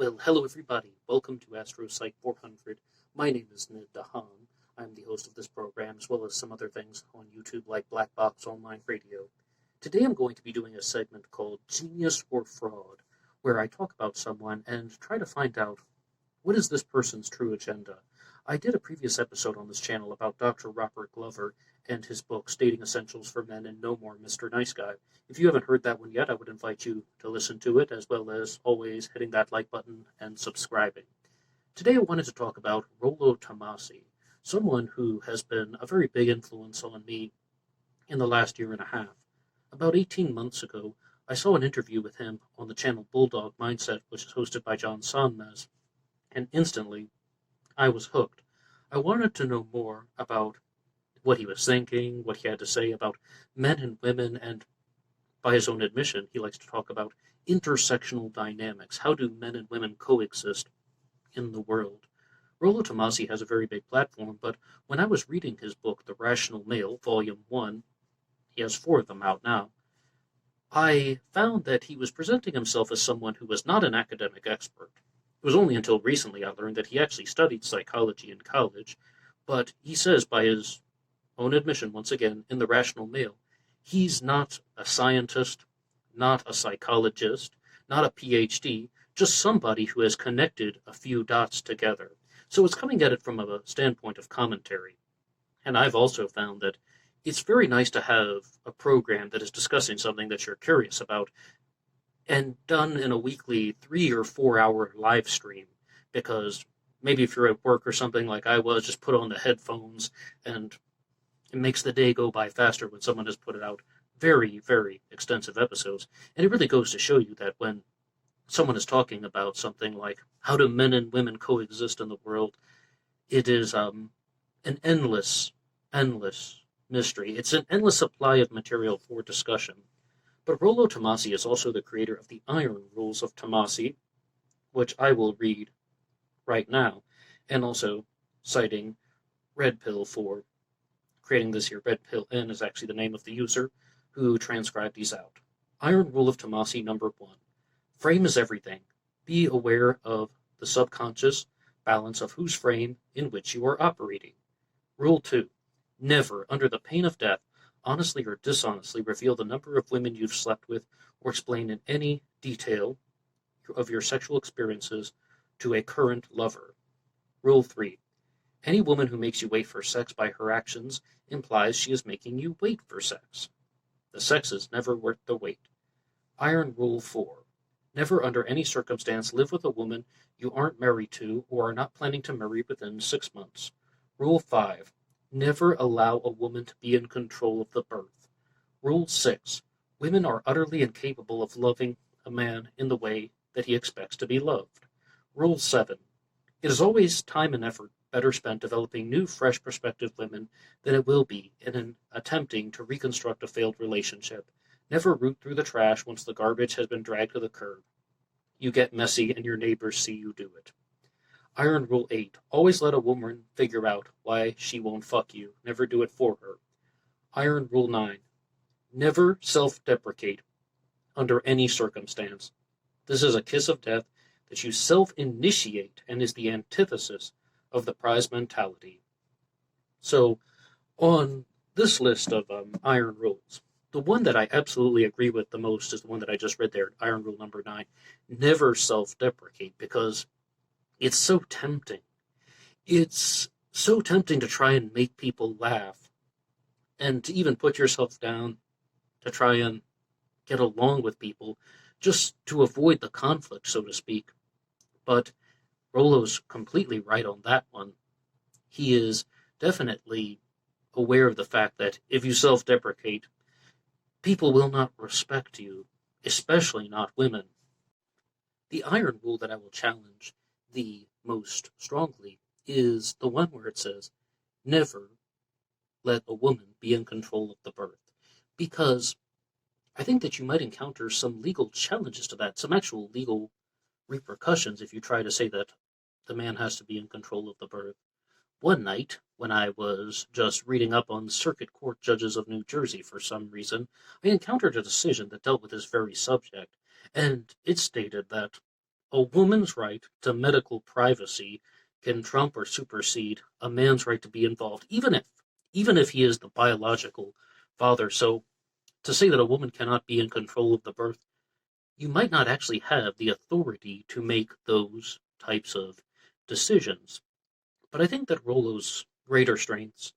Well, hello everybody. Welcome to Astro Psych 400. My name is Ned DeHaan. I'm the host of this program, as well as some other things on YouTube like BlackBoxOnlineRadio. Today I'm going to be doing a segment called Genius or Fraud, where I talk about someone and try to find out what is this person's true agenda. I did a previous episode on this channel about Dr. Robert Glover and his book, Dating Essentials for Men and No More Mr. Nice Guy. If you haven't heard that one yet, I would invite you to listen to it, as well as always hitting that like button and subscribing. Today I wanted to talk about Rollo Tomassi, someone who has been a very big influence on me in the last year and a half. About 18 months ago, I saw an interview with him on the channel Bulldog Mindset, which is hosted by John Sonmez, and instantly I was hooked. I wanted to know more about what he was thinking, what he had to say about men and women, and by his own admission, he likes to talk about intersectional dynamics. How do men and women coexist in the world? Rollo Tomassi has a very big platform, but when I was reading his book, The Rational Male, Volume 1, he has 4 of them out now, I found that he was presenting himself as someone who was not an academic expert. It was only until recently I learned that he actually studied psychology in college, but he says, by his own admission, once again, in The Rational Male, he's not a scientist, not a psychologist, not a PhD, just somebody who has connected a few dots together. So it's coming at it from a standpoint of commentary. And I've also found that it's very nice to have a program that is discussing something that you're curious about and done in a weekly 3 or 4 hour live stream, because maybe if you're at work or something like I was, just put on the headphones and it makes the day go by faster when someone has put it out very, very extensive episodes. And it really goes to show you that when someone is talking about something like how do men and women coexist in the world, it is an endless mystery. It's an endless supply of material for discussion. But Rollo Tomassi is also the creator of the Iron Rules of Tomassi, which I will read right now, and also citing Red Pill for creating this here. Red Pill N is actually the name of the user who transcribed these out. Iron Rule of Tomassi number 1. Frame is everything. Be aware of the subconscious balance of whose frame in which you are operating. Rule 2. Never, under the pain of death, honestly or dishonestly reveal the number of women you've slept with or explain in any detail of your sexual experiences to a current lover. Rule 3. Any woman who makes you wait for sex by her actions implies she is making you wait for sex. The sex is never worth the wait. Iron Rule 4. Never under any circumstance live with a woman you aren't married to or are not planning to marry within 6 months. Rule 5. Never allow a woman to be in control of the birth. Rule 6. Women are utterly incapable of loving a man in the way that he expects to be loved. Rule 7. It is always time and effort better spent developing new, fresh prospective women than it will be in attempting to reconstruct a failed relationship. Never root through the trash once the garbage has been dragged to the curb. You get messy and your neighbors see you do it. Iron Rule 8. Always let a woman figure out why she won't fuck you. Never do it for her. Iron Rule 9. Never self-deprecate under any circumstance. This is a kiss of death that you self-initiate and is the antithesis of the prize mentality. So, on this list of iron rules, the one that I absolutely agree with the most is the one that I just read there, Iron Rule number 9. Never self-deprecate, because it's so tempting. It's so tempting to try and make people laugh and to even put yourself down to try and get along with people just to avoid the conflict, so to speak. But Rollo's completely right on that one. He is definitely aware of the fact that if you self-deprecate, people will not respect you, especially not women. The iron rule that I will challenge the most strongly is the one where it says, never let a woman be in control of the birth. Because I think that you might encounter some legal challenges to that, some actual legal repercussions if you try to say that the man has to be in control of the birth. One night, when I was just reading up on circuit court judges of New Jersey for some reason, I encountered a decision that dealt with this very subject, and it stated that a woman's right to medical privacy can trump or supersede a man's right to be involved, even if he is the biological father. So to say that a woman cannot be in control of the birth, you might not actually have the authority to make those types of decisions. But I think that Rollo's greater strengths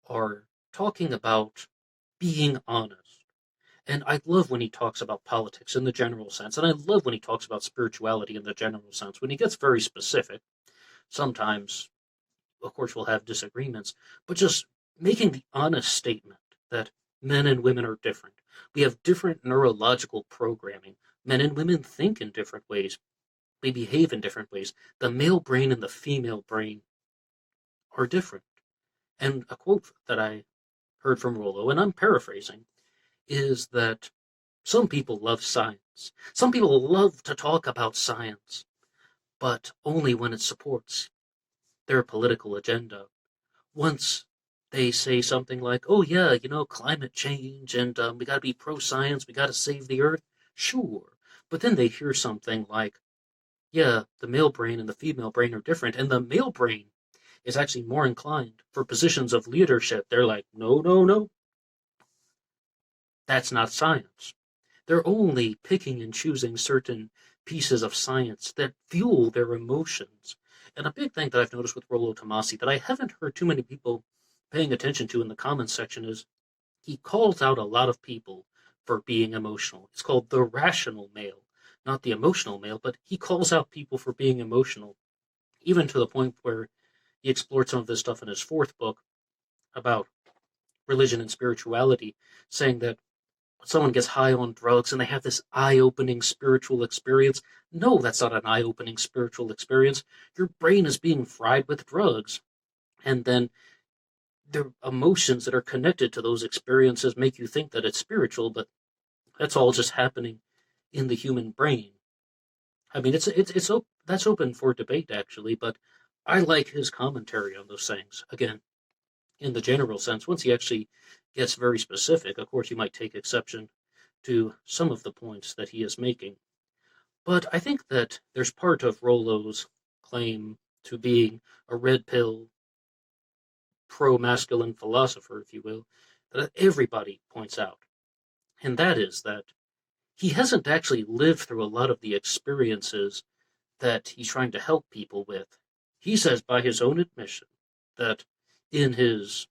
are talking about being honest. And I love when he talks about politics in the general sense, and I love when he talks about spirituality in the general sense. When he gets very specific, sometimes, of course, we'll have disagreements, but just making the honest statement that men and women are different. We have different neurological programming. Men and women think in different ways. They behave in different ways. The male brain and the female brain are different. And a quote that I heard from Rollo, and I'm paraphrasing, is that some people love science. Some people love to talk about science, but only when it supports their political agenda. Once they say something like, oh yeah, climate change and we got to be pro-science, we got to save the earth, sure. But then they hear something like, yeah, the male brain and the female brain are different, and the male brain is actually more inclined for positions of leadership. They're like, no, no, no, that's not science. They're only picking and choosing certain pieces of science that fuel their emotions. And a big thing that I've noticed with Rollo Tomassi that I haven't heard too many people paying attention to in the comments section is he calls out a lot of people for being emotional. It's called the rational male, not the emotional male, but he calls out people for being emotional, even to the point where he explored some of this stuff in his fourth book about religion and spirituality, saying that someone gets high on drugs and they have this eye-opening spiritual experience. No, that's not an eye-opening spiritual experience. Your brain is being fried with drugs. And then the emotions that are connected to those experiences make you think that it's spiritual, but that's all just happening in the human brain. I mean, that's open for debate, actually, but I like his commentary on those things. Again, in the general sense, once he actually gets very specific, of course, you might take exception to some of the points that he is making. But I think that there's part of Rollo's claim to being a red pill, pro-masculine philosopher, if you will, that everybody points out. And that is that he hasn't actually lived through a lot of the experiences that he's trying to help people with. He says, by his own admission, that in his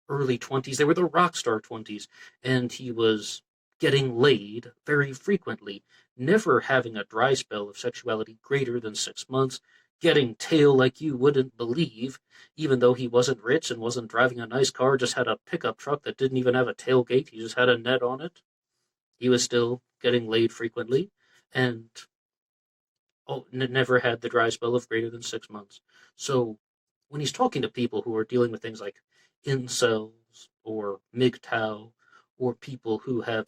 early 20s, they were the rock star 20s, and he was getting laid very frequently, never having a dry spell of sexuality greater than 6 months, getting tail like you wouldn't believe, even though he wasn't rich and wasn't driving a nice car, just had a pickup truck that didn't even have a tailgate, he just had a net on it. He was still getting laid frequently, and never had the dry spell of greater than 6 months. So when he's talking to people who are dealing with things like incels or MGTOW or people who have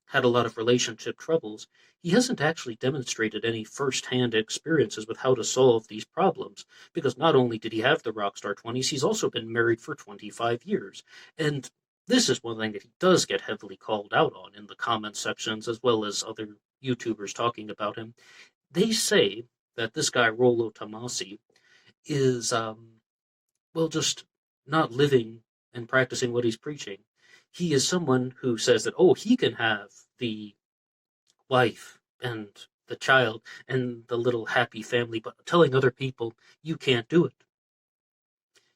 had a lot of relationship troubles, he hasn't actually demonstrated any first-hand experiences with how to solve these problems, because not only did he have the Rockstar 20s, he's also been married for 25 years. And this is one thing that he does get heavily called out on in the comment sections, as well as other YouTubers talking about him. They say that this guy, Rollo Tomassi, is, just not living and practicing what he's preaching. He is someone who says that, he can have the wife and the child and the little happy family, but telling other people, you can't do it.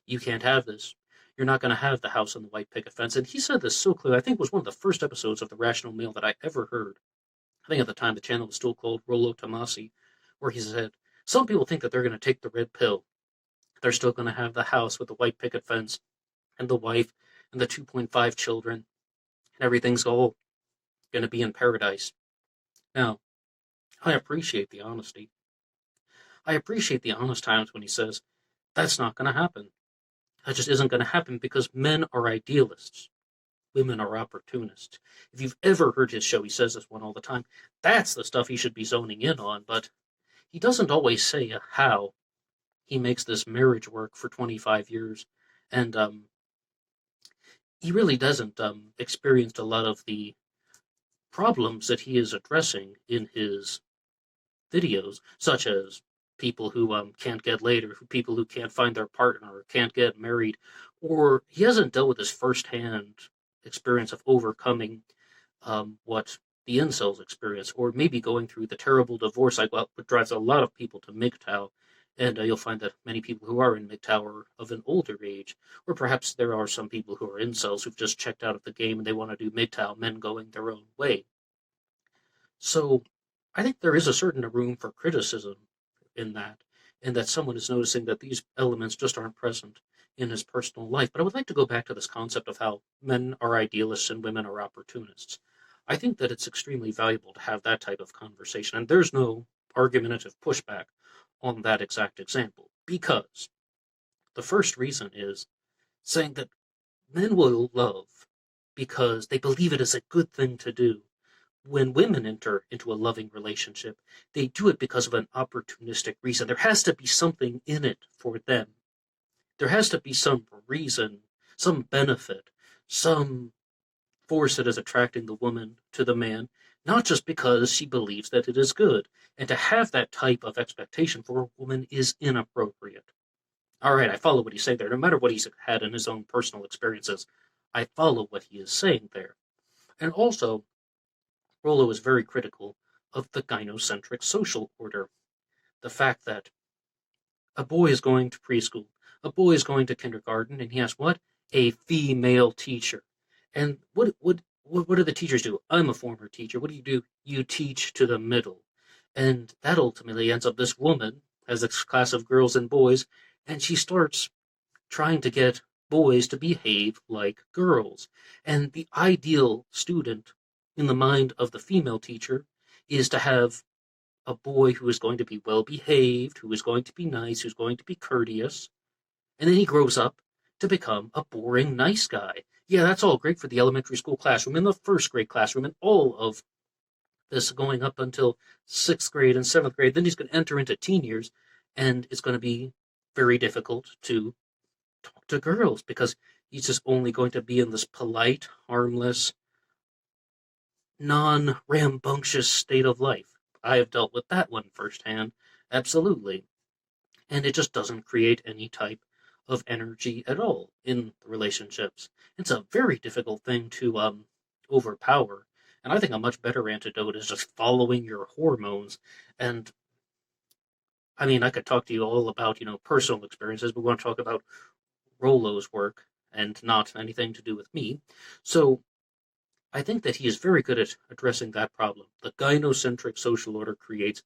You can't have this. You're not going to have the house on the white picket fence. And he said this so clearly. I think it was one of the first episodes of The Rational Male that I ever heard. I think at the time the channel was still called Rollo Tomassi, where he said, some people think that they're going to take the red pill. They're still going to have the house with the white picket fence and the wife and the 2.5 children, and everything's all going to be in paradise. Now, I appreciate the honesty. I appreciate the honest times when he says, that's not going to happen. That just isn't going to happen because men are idealists. Women are opportunists. If you've ever heard his show, he says this one all the time. That's the stuff he should be zoning in on, but he doesn't always say how he makes this marriage work for 25 years. And he really doesn't experience a lot of the problems that he is addressing in his videos, such as people who can't get laid, or people who can't find their partner, or can't get married, or he hasn't dealt with his firsthand experience of overcoming what the incels experience, or maybe going through the terrible divorce cycle, which drives a lot of people to MGTOW. And you'll find that many people who are in MGTOW are of an older age, or perhaps there are some people who are incels who've just checked out of the game and they want to do MGTOW, men going their own way. So I think there is a certain room for criticism in that, and that someone is noticing that these elements just aren't present in his personal life. But I would like to go back to this concept of how men are idealists and women are opportunists. I think that it's extremely valuable to have that type of conversation, and there's no argumentative pushback on that exact example, because the first reason is saying that men will love because they believe it is a good thing to do. When women enter into a loving relationship, they do it because of an opportunistic reason. There has to be something in it for them. There has to be some reason, some benefit, some force that is attracting the woman to the man, not just because she believes that it is good. And to have that type of expectation for a woman is inappropriate. All right, I follow what he's saying there. No matter what he's had in his own personal experiences, I follow what he is saying there. And also, Rollo is very critical of the gynocentric social order. The fact that a boy is going to preschool, a boy is going to kindergarten, and he has what? A female teacher. And what do the teachers do? I'm a former teacher. What do? You teach to the middle. And that ultimately ends up this woman has this class of girls and boys, and she starts trying to get boys to behave like girls. And the ideal student in the mind of the female teacher is to have a boy who is going to be well behaved, who is going to be nice, who's going to be courteous, and then he grows up to become a boring nice guy. Yeah, that's all great for the elementary school classroom, in the first grade classroom, and all of this going up until 6th grade and 7th grade. Then he's going to enter into teen years, and it's going to be very difficult to talk to girls because he's just only going to be in this polite, harmless, non-rambunctious state of life. I have dealt with that one firsthand, absolutely. And it just doesn't create any type of energy at all in the relationships. It's a very difficult thing to overpower. And I think a much better antidote is just following your hormones. And I mean, I could talk to you all about, personal experiences, but we want to talk about Rollo's work and not anything to do with me. So I think that he is very good at addressing that problem. The gynocentric social order creates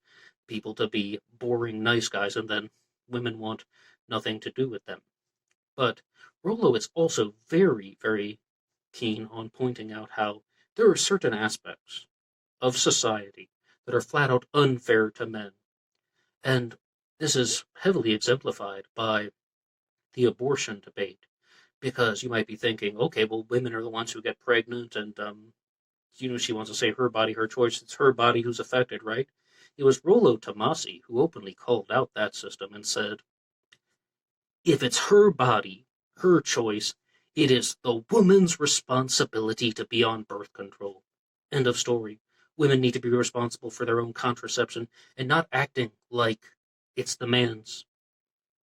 people to be boring nice guys, and then women want nothing to do with them. But Rollo is also very, very keen on pointing out how there are certain aspects of society that are flat out unfair to men. And this is heavily exemplified by the abortion debate. Because you might be thinking, okay, well, women are the ones who get pregnant, and she wants to say her body, her choice. It's her body who's affected, right? It was Rollo Tomassi who openly called out that system and said, if it's her body, her choice, it is the woman's responsibility to be on birth control. End of story. Women need to be responsible for their own contraception and not acting like it's the man's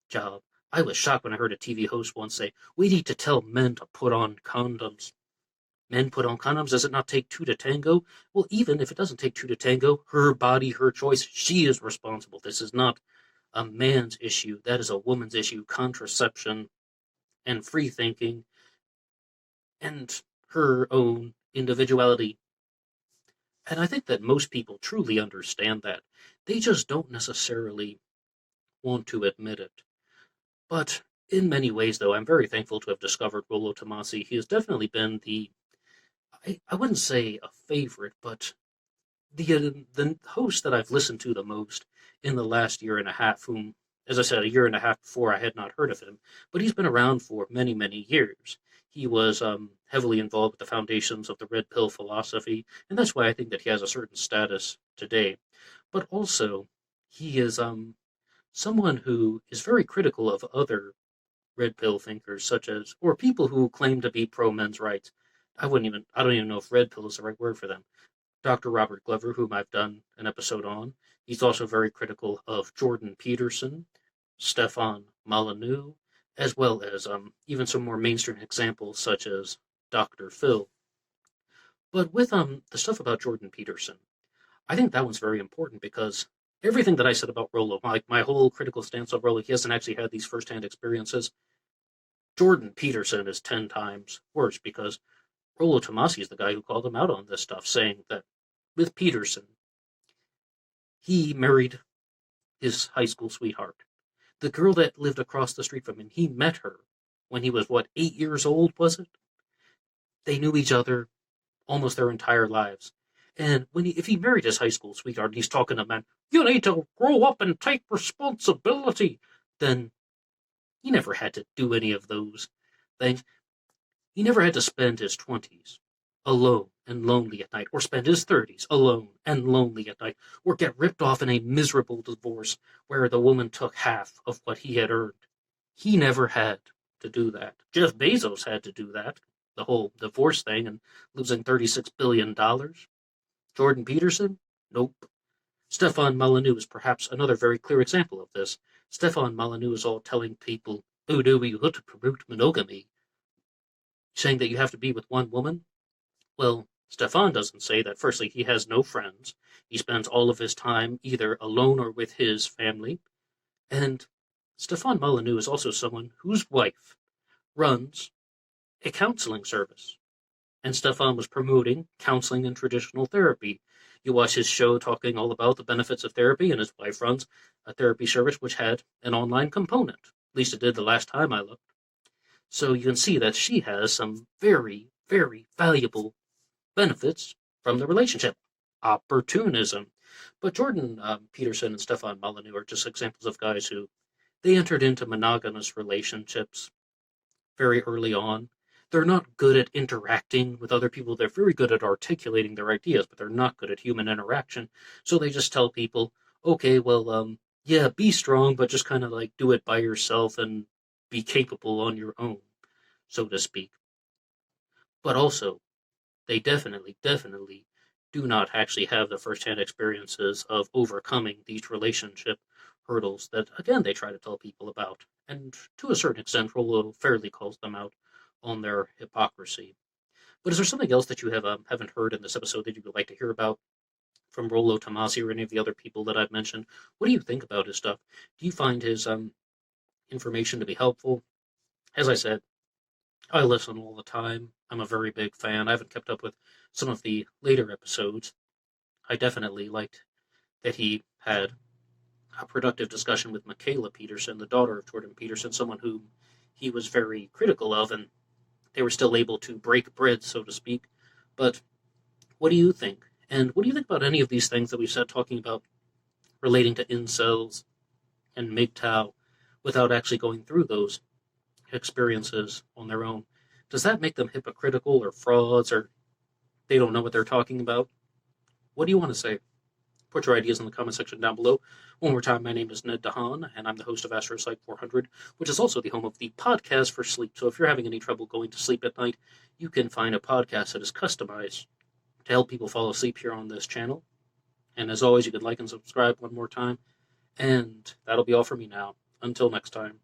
job. I was shocked when I heard a TV host once say, we need to tell men to put on condoms. Men put on condoms, does it not take two to tango? Well, even if it doesn't take two to tango, her body, her choice, she is responsible. This is not a man's issue. That is a woman's issue. Contraception and free thinking and her own individuality. And I think that most people truly understand that. They just don't necessarily want to admit it. But in many ways, though, I'm very thankful to have discovered Rollo Tomassi. He has definitely been I wouldn't say a favorite, but the host that I've listened to the most in the last year and a half, whom, as I said, a year and a half before I had not heard of him, but he's been around for many, many years. He was heavily involved with the foundations of the Red Pill philosophy, and that's why I think that he has a certain status today. But also, he is someone who is very critical of other red pill thinkers, or people who claim to be pro men's rights. I don't even know if red pill is the right word for them. Dr. Robert Glover, whom I've done an episode on, He's also very critical of Jordan Peterson, Stefan Molyneux, as well as even some more mainstream examples such as Dr. Phil. But with the stuff about Jordan Peterson, I think that one's very important because everything that I said about Rollo, like my whole critical stance on Rollo, he hasn't actually had these firsthand experiences. Jordan Peterson is 10 times worse because Rollo Tomassi is the guy who called him out on this stuff, saying that with Peterson, he married his high school sweetheart. The girl that lived across the street from him, he met her when he was, 8 years old, was it? They knew each other almost their entire lives. And if he married his high school sweetheart and he's talking to men, you need to grow up and take responsibility, then he never had to do any of those things. He never had to spend his 20s alone and lonely at night, or spend his 30s alone and lonely at night, or get ripped off in a miserable divorce where the woman took half of what he had earned. He never had to do that. Jeff Bezos had to do that, the whole divorce thing and losing $36 billion. Jordan Peterson? Nope. Stefan Molyneux is perhaps another very clear example of this. Stefan Molyneux is all telling people, oh no, you have to promote monogamy, saying that you have to be with one woman. Well, Stefan doesn't say that. Firstly, he has no friends. He spends all of his time either alone or with his family. And Stefan Molyneux is also someone whose wife runs a counseling service. And Stefan was promoting counseling and traditional therapy. You watch his show talking all about the benefits of therapy, and his wife runs a therapy service which had an online component. At least it did the last time I looked. So you can see that she has some very, very valuable benefits from the relationship. Opportunism. But Jordan Peterson and Stefan Molyneux are just examples of guys who they entered into monogamous relationships very early on. They're not good at interacting with other people. They're very good at articulating their ideas, but they're not good at human interaction. So they just tell people, okay, well, yeah, be strong, but just kind of like do it by yourself and be capable on your own, so to speak. But also, they definitely do not actually have the first-hand experiences of overcoming these relationship hurdles that, again, they try to tell people about. And to a certain extent, Rollo fairly calls them out on their hypocrisy. But is there something else that you haven't heard in this episode that you would like to hear about from Rollo Tomassi or any of the other people that I've mentioned? What do you think about his stuff? Do you find his information to be helpful? As I said, I listen all the time. I'm a very big fan. I haven't kept up with some of the later episodes. I definitely liked that he had a productive discussion with Michaela Peterson, the daughter of Jordan Peterson, someone whom he was very critical of, and they were still able to break bread, so to speak. But what do you think? And what do you think about any of these things that we've said talking about relating to incels and MGTOW without actually going through those experiences on their own? Does that make them hypocritical or frauds, or they don't know what they're talking about? What do you want to say? Put your ideas in the comment section down below. One more time, my name is Ned DeHaan, and I'm the host of Astro Psych 400, which is also the home of the podcast for sleep. So if you're having any trouble going to sleep at night, you can find a podcast that is customized to help people fall asleep here on this channel. And as always, you can like and subscribe one more time. And that'll be all for me now. Until next time.